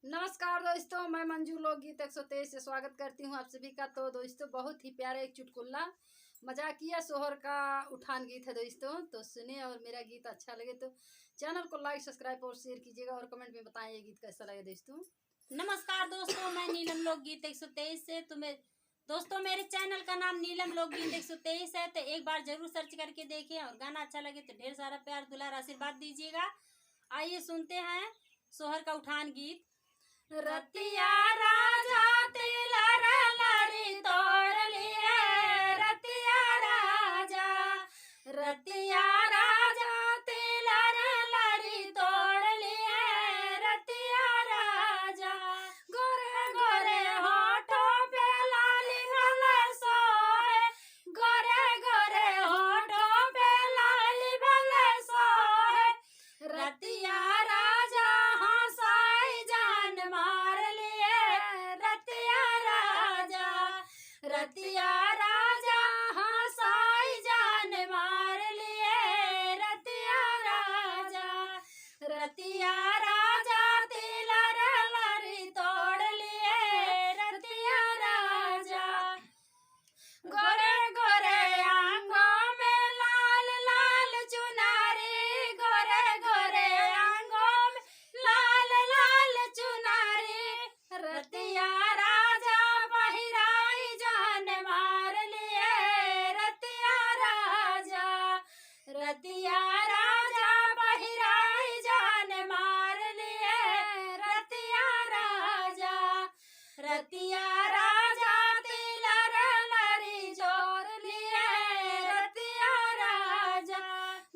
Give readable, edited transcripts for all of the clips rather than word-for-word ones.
नमस्कार दोस्तों, मैं मंजू लोकगीत 123 से स्वागत करती हूँ आप सभी का। तो दोस्तों, बहुत ही प्यारा एक चुटकुला मजाकिया सोहर का उठान गीत है दोस्तों। तो सुने और मेरा गीत अच्छा लगे तो चैनल को लाइक, सब्सक्राइब और शेयर कीजिएगा और कमेंट में बताएं ये गीत कैसा लगे दोस्तों। नमस्कार दोस्तों, मैं नीलम लोकगीत 123 से दोस्तों मेरे चैनल का नाम नीलम लोकगीत 123 है। तो एक बार जरूर सर्च करके देखें और गाना अच्छा लगे तो ढेर सारा प्यार दुलार आशीर्वाद दीजिएगा। आइए सुनते हैं सोहर का उठान गीत। रतिया राजा तिलर लरी तोड़ लिए, रतिया राजा तिलर लरी तोड़ लिए, रतिया राजा गोरे गोरे होठों पे लाली भले सोहे, गोरे गोरे होठों पे लाली भले सोहे, रतिया राजा हंसाई जान मार लिए, रतिया राजा हंसाई जान मार लिए, रतिया राजा तिलर लरी तोड़ लिए, रतिया राजा गोरे गोरे आंगों में लाल लाल चुनारी, गोरे गोरे आंगों में लाल लाल चुनारी, रतिया राजा पहिराई जान मार लिए, रतिया राजा पहिराई जान मार लिए, रतिया राजा तिलर लरी जोर लिए, रतिया राजा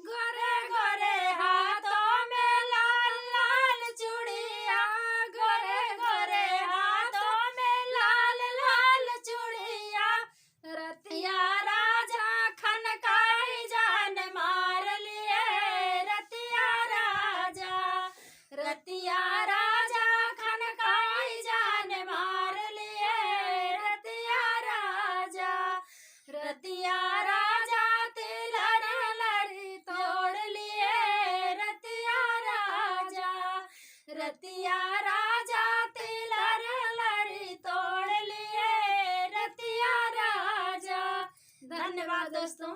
गोरे गोरे हाथों में लाल लाल चूड़िया, गोरे गोरे हाथों में लाल लाल चूड़िया, रतिया राजा खनकाई जान मार लिए, रतिया राजा खनकाई जान मार लिए, रतिया राजा तिलर लरी तोड़ लिए, रतिया राजा तिलर लरी तोड़ लिए, रतिया राजा। धन्यवाद दोस्तों।